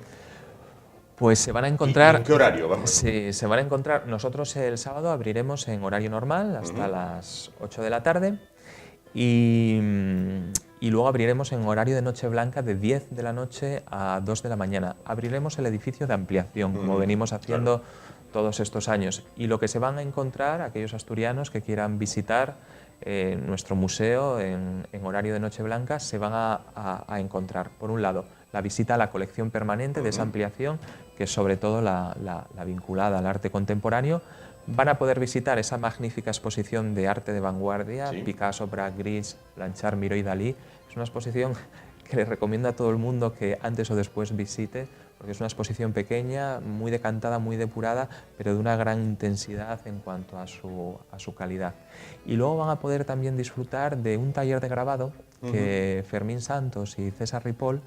Pues se van a encontrar... ¿En qué horario? Vamos. Sí, se van a encontrar... Nosotros el sábado abriremos en horario normal hasta las 8 de la tarde y luego abriremos en horario de Noche Blanca de 10 de la noche a 2 de la mañana. Abriremos el edificio de ampliación, como venimos haciendo todos estos años. Y lo que se van a encontrar, aquellos asturianos que quieran visitar nuestro museo en horario de Noche Blanca, se van a encontrar, por un lado, la visita a la colección permanente de esa ampliación, que es sobre todo la vinculada al arte contemporáneo. Van a poder visitar esa magnífica exposición de arte de vanguardia, Picasso, Braque, Gris, Blanchard, Miró y Dalí. Es una exposición que les recomiendo a todo el mundo que antes o después visite, porque es una exposición pequeña, muy decantada, muy depurada, pero de una gran intensidad en cuanto a su calidad. Y luego van a poder también disfrutar de un taller de grabado que Fermín Santos y César Ripoll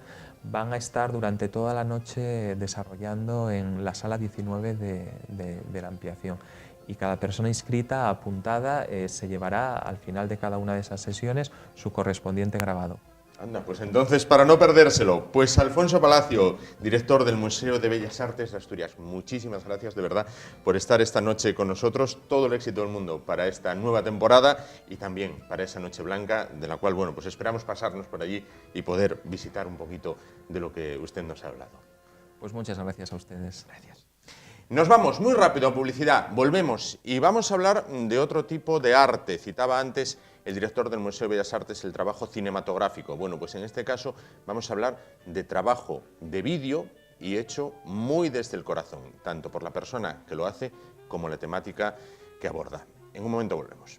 van a estar durante toda la noche desarrollando en la sala 19 de la ampliación. Y cada persona inscrita, apuntada, se llevará al final de cada una de esas sesiones su correspondiente grabado. Anda, pues entonces, para no perdérselo, pues Alfonso Palacio, director del Museo de Bellas Artes de Asturias, muchísimas gracias de verdad por estar esta noche con nosotros. Todo el éxito del mundo para esta nueva temporada y también para esa Noche Blanca, de la cual, bueno, pues esperamos pasarnos por allí y poder visitar un poquito de lo que usted nos ha hablado. Pues muchas gracias a ustedes. Gracias. Nos vamos muy rápido a publicidad, volvemos y vamos a hablar de otro tipo de arte. Citaba antes el director del Museo de Bellas Artes el trabajo cinematográfico. Bueno, pues en este caso vamos a hablar de trabajo de vídeo y hecho muy desde el corazón, tanto por la persona que lo hace como la temática que aborda. En un momento volvemos.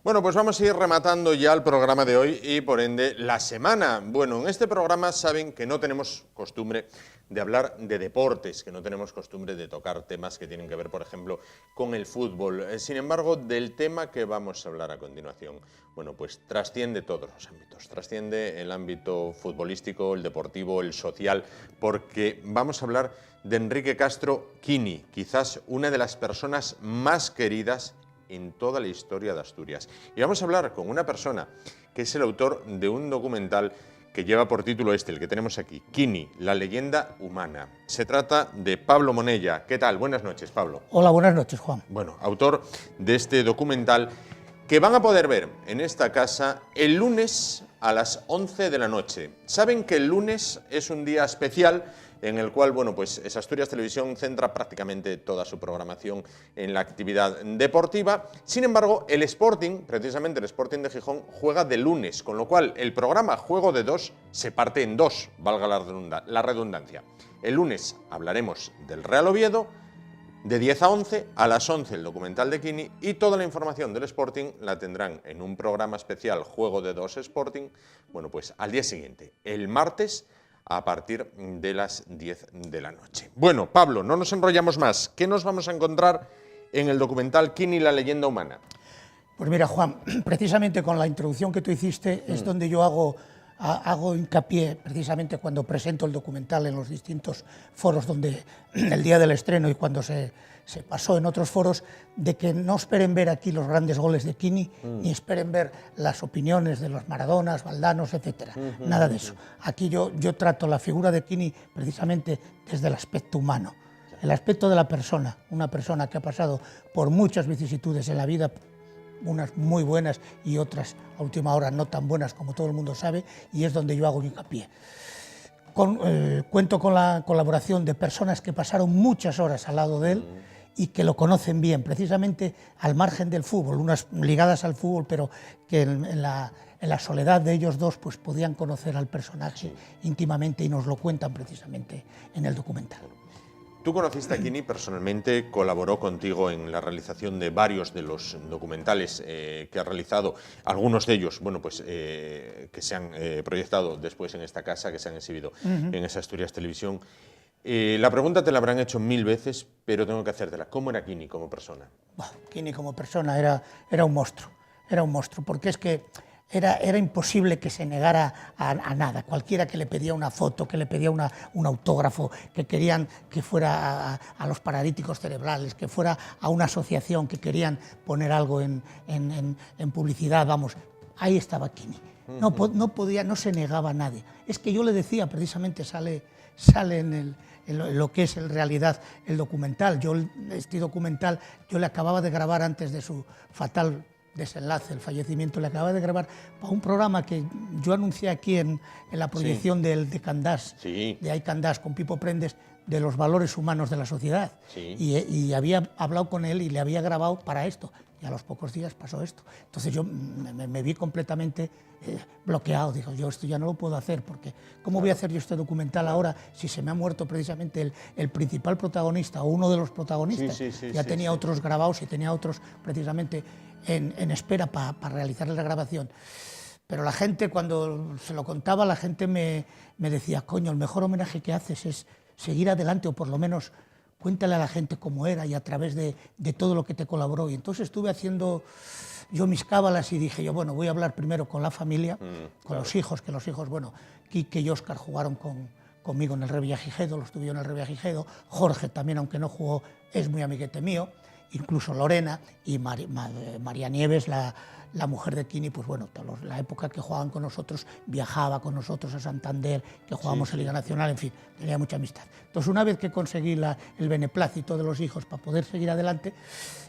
Bueno, pues vamos a ir rematando ya el programa de hoy y, por ende, la semana. Bueno, en este programa saben que no tenemos costumbre de hablar de deportes, que no tenemos costumbre de tocar temas que tienen que ver, por ejemplo, con el fútbol. Sin embargo, del tema que vamos a hablar a continuación, bueno, pues trasciende todos los ámbitos. Trasciende el ámbito futbolístico, el deportivo, el social, porque vamos a hablar de Enrique Castro Quini, quizás una de las personas más queridas en toda la historia de Asturias. Y vamos a hablar con una persona que es el autor de un documental que lleva por título el que tenemos aquí, Quini, la leyenda humana. Se trata de Pablo Monella. ¿Qué tal? Buenas noches, Pablo. Hola, buenas noches, Juan. Bueno, autor de este documental que van a poder ver en esta casa el lunes a las 11 de la noche. Saben que el lunes es un día especial en el cual, bueno, pues Asturias Televisión centra prácticamente toda su programación en la actividad deportiva. Sin embargo, el Sporting, precisamente el Sporting de Gijón, juega de lunes, con lo cual el programa Juego de Dos se parte en dos, valga la redundancia. El lunes hablaremos del Real Oviedo, de 10 a 11, a las 11 el documental de Quini, y toda la información del Sporting la tendrán en un programa especial Juego de Dos Sporting, bueno, pues al día siguiente, el martes, a partir de las 10 de la noche. Bueno, Pablo, no nos enrollamos más. ¿Qué nos vamos a encontrar en el documental Quini, la leyenda humana? Pues mira, Juan, precisamente con la introducción que tú hiciste es donde yo hago hago hincapié precisamente cuando presento el documental en los distintos foros donde el día del estreno y cuando se pasó en otros foros, de que no esperen ver aquí los grandes goles de Quini, ni esperen ver las opiniones de los Maradonas, Valdanos, etcétera. Nada de eso. Aquí yo trato la figura de Quini precisamente desde el aspecto humano, el aspecto de la persona, una persona que ha pasado por muchas vicisitudes en la vida, unas muy buenas y otras a última hora no tan buenas como todo el mundo sabe, y es donde yo hago hincapié. Cuento con la colaboración de personas que pasaron muchas horas al lado de él y que lo conocen bien, precisamente al margen del fútbol, unas ligadas al fútbol, pero que en la soledad de ellos dos pues podían conocer al personaje íntimamente y nos lo cuentan precisamente en el documental. Tú conociste a Quini personalmente, colaboró contigo en la realización de varios de los documentales que ha realizado, algunos de ellos, bueno, pues que se han proyectado después en esta casa, que se han exhibido en esa Asturias Televisión. La pregunta te la habrán hecho 1000 veces, pero tengo que hacértela. ¿Cómo era Quini como persona? Quini como persona era un monstruo, porque es que era imposible que se negara a nada. Cualquiera que le pedía una foto, que le pedía un autógrafo, que querían que fuera a los paralíticos cerebrales, que fuera a una asociación, que querían poner algo en publicidad, vamos, ahí estaba Quini. No se negaba a nadie. Es que yo le decía, precisamente sale en lo que es en realidad el documental. Este documental yo le acababa de grabar antes de su fatal desenlace, el fallecimiento, le acababa de grabar para un programa que yo anuncié aquí en la proyección de Candás, de Hay Candás, con Pipo Prendes, de los valores humanos de la sociedad. Y había hablado con él y le había grabado para esto. Y a los pocos días pasó esto. Entonces yo me vi completamente bloqueado. Digo, yo esto ya no lo puedo hacer, porque ¿cómo voy a hacer yo este documental ahora si se me ha muerto precisamente el principal protagonista o uno de los protagonistas? Ya tenía otros grabados y tenía otros precisamente en espera para realizar la grabación. Pero la gente, cuando se lo contaba, la gente me decía, coño, el mejor homenaje que haces es seguir adelante, o por lo menos cuéntale a la gente cómo era y a través de todo lo que te colaboró. Y entonces estuve haciendo yo mis cábalas y dije yo, bueno, voy a hablar primero con la familia, con los hijos, que los hijos, bueno, Quique y Óscar jugaron conmigo en el Revillagigedo, los tuve yo en el Revillagigedo, Jorge también, aunque no jugó, es muy amiguete mío, incluso Lorena y María Nieves, la mujer de Quini, pues bueno, la época que jugaban con nosotros, viajaba con nosotros a Santander, que jugábamos en Liga Nacional, en fin, tenía mucha amistad. Entonces, una vez que conseguí el beneplácito de los hijos para poder seguir adelante,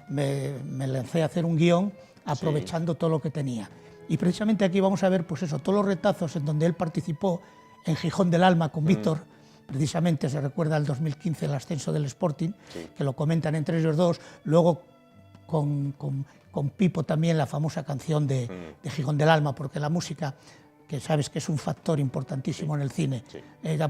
me lancé a hacer un guión aprovechando todo lo que tenía. Y precisamente aquí vamos a ver, pues eso, todos los retazos en donde él participó en Gijón del Alma con Víctor. Precisamente se recuerda el 2015 el ascenso del Sporting, que lo comentan entre ellos dos. Luego con Pipo también la famosa canción de Gijón del Alma, porque la música, que sabes que es un factor importantísimo en el cine.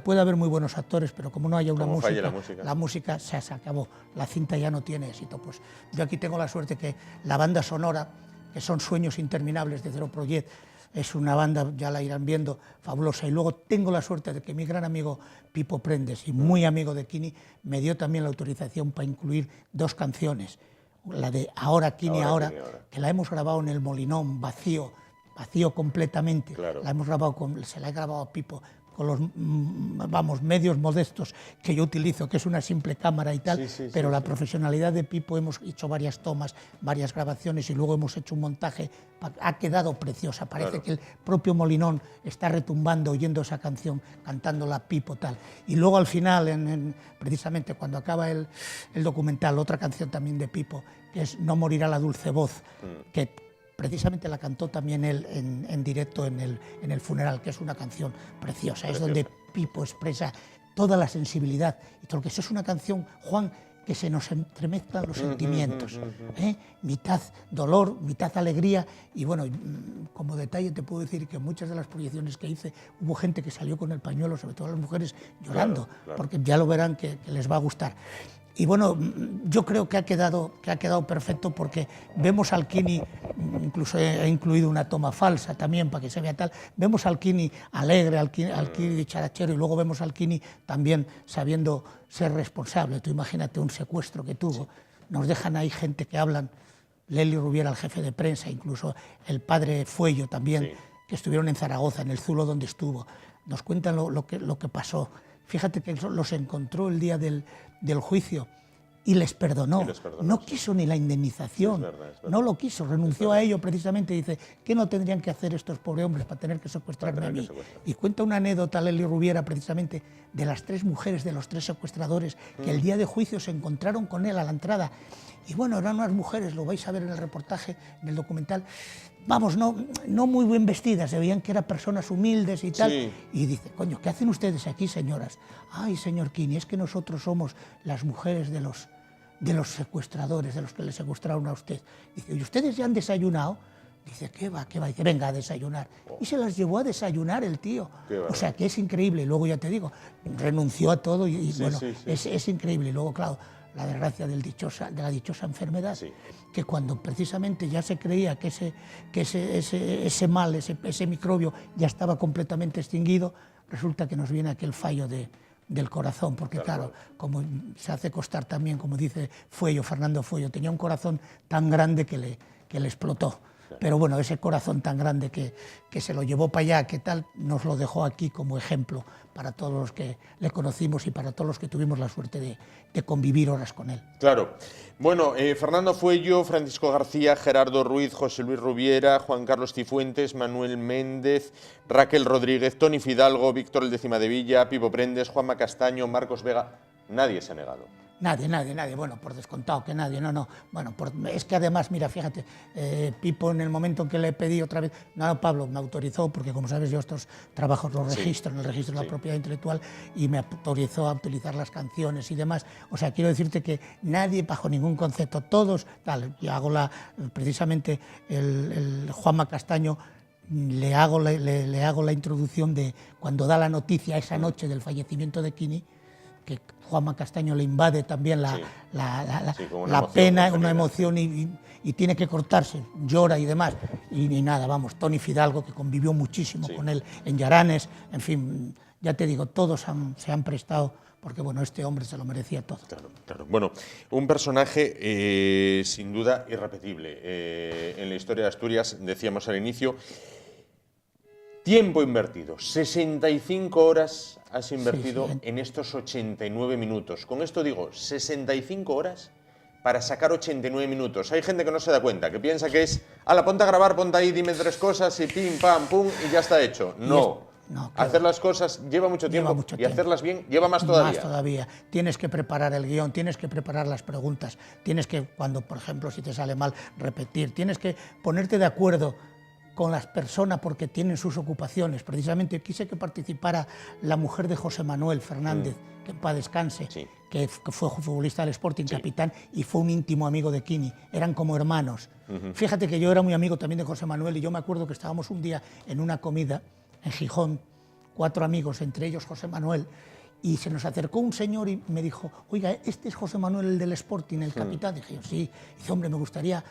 Puede haber muy buenos actores, pero como no haya una música, la música se acabó, la cinta ya no tiene éxito. Pues yo aquí tengo la suerte que la banda sonora, que son Sueños Interminables de Zero Project, es una banda, ya la irán viendo, fabulosa. Y luego tengo la suerte de que mi gran amigo Pipo Prendes, y muy amigo de Quini, me dio también la autorización para incluir 2 canciones. La de Ahora Quini Ahora, que la hemos grabado en el Molinón, vacío completamente. La hemos grabado se la he grabado a Pipo con los medios modestos que yo utilizo, que es una simple cámara y tal, pero la profesionalidad de Pipo, hemos hecho varias tomas, varias grabaciones y luego hemos hecho un montaje, ha quedado preciosa, parece que el propio Molinón está retumbando oyendo esa canción, cantándola Pipo tal. Y luego al final, precisamente cuando acaba el documental, otra canción también de Pipo, que es No morirá la dulce voz, que precisamente la cantó también él en directo en el funeral, que es una canción preciosa. Es donde Pipo expresa toda la sensibilidad. Y todo lo que eso es una canción, Juan, que se nos entremezclan los sentimientos. Mitad dolor, mitad alegría. Y bueno, como detalle te puedo decir que en muchas de las proyecciones que hice hubo gente que salió con el pañuelo, sobre todo las mujeres, llorando, porque ya lo verán que les va a gustar. Y bueno, yo creo que ha quedado perfecto, porque vemos al Quini, incluso he incluido una toma falsa también para que se vea tal, vemos al Quini alegre, al Quini dicharachero, y luego vemos al Quini también sabiendo ser responsable. Tú imagínate un secuestro que tuvo, nos dejan ahí gente que hablan, Leli Rubiera, el jefe de prensa, incluso el padre Fuello también, que estuvieron en Zaragoza, en el Zulo donde estuvo, nos cuentan lo que pasó. Fíjate que los encontró el día del juicio y les perdonó. No quiso ni la indemnización, es verdad. No lo quiso, renunció a ello precisamente. Dice, ¿qué no tendrían que hacer estos pobres hombres para tener que secuestrarme a mí? Y cuenta una anécdota Lely Rubiera precisamente de las 3 mujeres, de los 3 secuestradores, que el día de juicio se encontraron con él a la entrada. Y bueno, eran unas mujeres, lo vais a ver en el reportaje, en el documental, vamos, no muy bien vestidas, se veían que eran personas humildes y tal. Sí. Y dice, coño, ¿qué hacen ustedes aquí, señoras? Ay, señor Kini, es que nosotros somos las mujeres de los secuestradores, de los que le secuestraron a usted. Dice, ¿y ustedes ya han desayunado? Dice, ¿qué va? Dice, venga a desayunar. Y se las llevó a desayunar el tío. O sea, que es increíble. Y luego, ya te digo, renunció a todo y sí, bueno, sí. Es increíble. Y luego, claro, la desgracia de la dichosa enfermedad, sí. Que cuando precisamente ya se creía que ese mal, ese microbio ya estaba completamente extinguido, resulta que nos viene aquel fallo del corazón, porque claro, como se hace constar también, como dice Fernando Fuello, tenía un corazón tan grande que le explotó. Pero bueno, ese corazón tan grande que se lo llevó para allá, que tal, nos lo dejó aquí como ejemplo para todos los que le conocimos y para todos los que tuvimos la suerte de convivir horas con él. Claro. Bueno, Fernando Fuello, Francisco García, Gerardo Ruiz, José Luis Rubiera, Juan Carlos Cifuentes, Manuel Méndez, Raquel Rodríguez, Toni Fidalgo, Víctor El Décima de Villa, Pipo Prendes, Juanma Castaño, Marcos Vega, nadie se ha negado. Nadie, bueno, por descontado que nadie, no. Bueno, es que además, mira, fíjate, Pipo en el momento en que le pedí otra vez, no, Pablo me autorizó, porque como sabes yo estos trabajos los registro, en el registro de la propiedad intelectual, y me autorizó a utilizar las canciones y demás. O sea, quiero decirte que nadie, bajo ningún concepto, todos, tal, yo hago precisamente el Juanma Castaño, le hago la introducción de cuando da la noticia esa noche del fallecimiento de Kini, que Juanma Castaño le invade también la pena, una emoción y tiene que cortarse, llora y demás. Y nada, vamos, Toni Fidalgo, que convivió muchísimo con él en Yaranes, en fin, ya te digo, todos se han prestado, porque bueno, este hombre se lo merecía todo. Claro. Bueno, un personaje sin duda irrepetible en la historia de Asturias, decíamos al inicio. Tiempo invertido, 65 horas has invertido en estos 89 minutos. Con esto digo, 65 horas para sacar 89 minutos. Hay gente que no se da cuenta, que piensa que es, ponte a grabar, ponte ahí, dime 3 cosas y pim, pam, pum, y ya está hecho. No, claro. Hacer las cosas lleva mucho tiempo y hacerlas bien lleva más todavía. Más todavía. Tienes que preparar el guión, tienes que preparar las preguntas, tienes que, cuando, por ejemplo, si te sale mal, repetir, tienes que ponerte de acuerdo con las personas porque tienen sus ocupaciones. Precisamente quise que participara la mujer de José Manuel Fernández, que en paz descanse, que fue futbolista del Sporting, capitán, y fue un íntimo amigo de Kini, eran como hermanos. Fíjate que yo era muy amigo también de José Manuel, y yo me acuerdo que estábamos un día en una comida en Gijón, 4 amigos, entre ellos José Manuel, y se nos acercó un señor y me dijo, oiga, ¿este es José Manuel, el del Sporting, el capitán? Dije yo, sí. Dice, hombre, me gustaría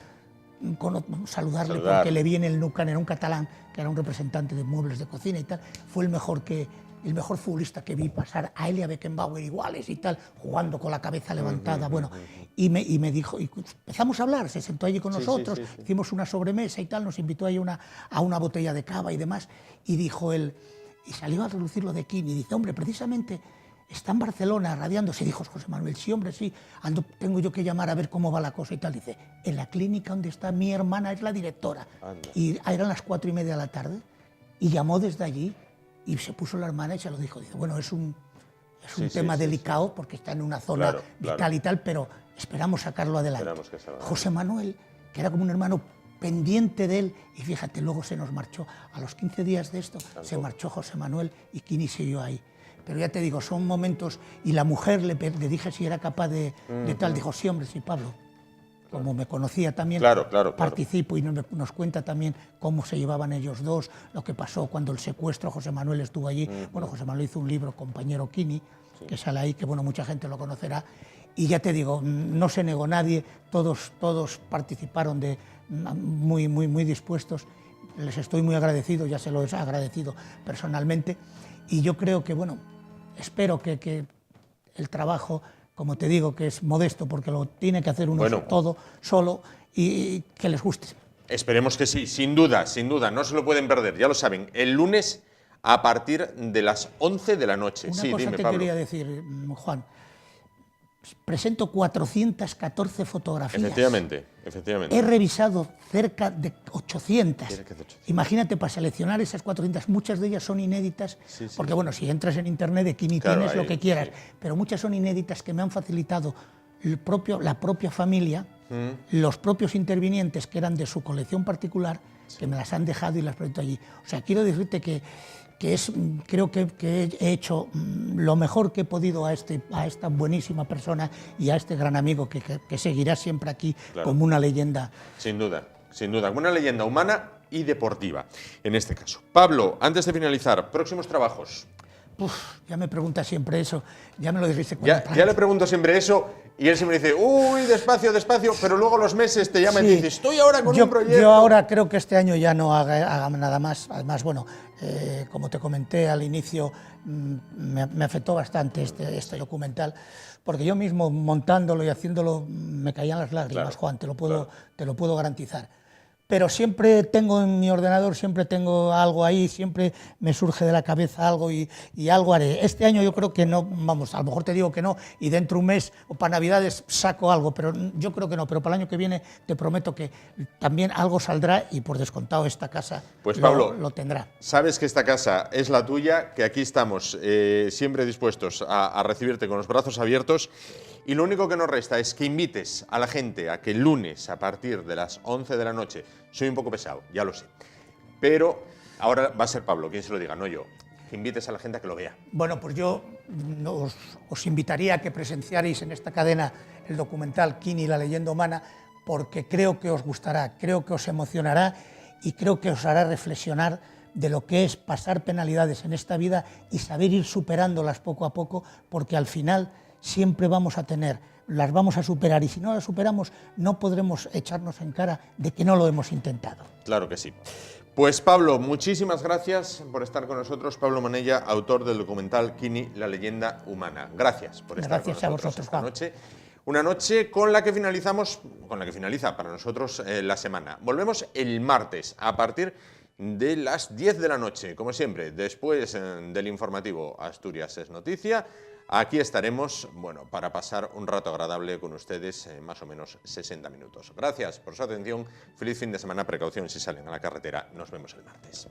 saludarle porque le vi en el Nucan, era un catalán que era un representante de muebles de cocina y tal, fue el mejor futbolista que vi pasar, a Elia Beckenbauer iguales y tal, jugando con la cabeza levantada, bueno, y me dijo, y empezamos a hablar, se sentó allí con nosotros, hicimos una sobremesa y tal, nos invitó ahí a una botella de cava y demás, y dijo él, y salió a relucir lo de Kini, y dice, hombre, precisamente está en Barcelona radiándose. Dijo José Manuel, sí, hombre, sí, tengo yo que llamar a ver cómo va la cosa y tal. Dice, en la clínica donde está mi hermana es la directora. Anda. Y eran las 4:30 de la tarde y llamó desde allí y se puso la hermana y se lo dijo. Dice, bueno, es un tema delicado porque está en una zona vital y tal, pero esperamos sacarlo adelante. José Manuel, que era como un hermano pendiente de él, y fíjate, luego se nos marchó. A los 15 días de esto se marchó José Manuel y Kini siguió ahí. Pero ya te digo, son momentos, y la mujer le dije si era capaz de tal, dijo, sí, hombre, sí, Pablo. Como me conocía también, participo y nos cuenta también cómo se llevaban ellos dos, lo que pasó cuando el secuestro, José Manuel estuvo allí. Bueno, José Manuel hizo un libro, Compañero Kini, que sale ahí, que bueno, mucha gente lo conocerá. Y ya te digo, no se negó nadie, todos participaron muy dispuestos. Les estoy muy agradecido, ya se lo he agradecido personalmente. Y yo creo que, bueno, espero que el trabajo, como te digo, que es modesto porque lo tiene que hacer uno todo solo y que les guste. Esperemos que sí, sin duda, no se lo pueden perder, ya lo saben, el lunes a partir de las 11 de la noche. Una sí, cosa dime, te Pablo. quería decir, Juan. Presento 414 fotografías. Efectivamente. He revisado cerca de 800. Imagínate, para seleccionar esas 400, muchas de ellas son inéditas, porque bueno, si entras en internet de Kini tienes lo que quieras, pero muchas son inéditas que me han facilitado la propia familia, los propios intervinientes que eran de su colección particular, que me las han dejado y las proyecto allí. O sea, quiero decirte que creo que he hecho lo mejor que he podido a esta buenísima persona y a este gran amigo que seguirá siempre aquí como una leyenda. Sin duda, como una leyenda humana y deportiva, en este caso. Pablo, antes de finalizar, próximos trabajos. Ya me pregunta siempre eso, ya me lo dijiste. Ya le pregunto siempre eso y él siempre dice, uy, despacio, pero luego los meses te llama y te dice, estoy ahora con un proyecto. Yo ahora creo que este año ya no haga nada más. Además, bueno, como te comenté al inicio, me afectó bastante este documental, porque yo mismo montándolo y haciéndolo me caían las lágrimas, Juan, te lo puedo garantizar. Pero siempre tengo en mi ordenador, siempre tengo algo ahí, siempre me surge de la cabeza algo y algo haré. Este año yo creo que no, vamos, a lo mejor te digo que no, y dentro de un mes o para Navidades saco algo, pero yo creo que no. Pero para el año que viene te prometo que también algo saldrá y por descontado esta casa pues, Pablo, lo tendrá. Sabes que esta casa es la tuya, que aquí estamos siempre dispuestos a recibirte con los brazos abiertos. Y lo único que nos resta es que invites a la gente a que el lunes, a partir de las 11 de la noche, soy un poco pesado, ya lo sé, pero ahora va a ser Pablo quien se lo diga, no yo, que invites a la gente a que lo vea. Bueno, pues yo os invitaría a que presenciarais en esta cadena el documental Kini, la leyenda humana, porque creo que os gustará, creo que os emocionará y creo que os hará reflexionar de lo que es pasar penalidades en esta vida y saber ir superándolas poco a poco, porque al final siempre vamos a las vamos a superar, y si no las superamos no podremos echarnos en cara de que no lo hemos intentado. Claro que sí. Pues Pablo, muchísimas gracias por estar con nosotros. Pablo Manella, autor del documental Kini, la leyenda humana. Gracias por estar con nosotros esta noche. Una noche con la que finaliza para nosotros la semana. Volvemos el martes a partir de las 10 de la noche, como siempre, después del informativo Asturias es Noticia. Aquí estaremos, bueno, para pasar un rato agradable con ustedes, más o menos 60 minutos. Gracias por su atención, feliz fin de semana, precaución si salen a la carretera, nos vemos el martes.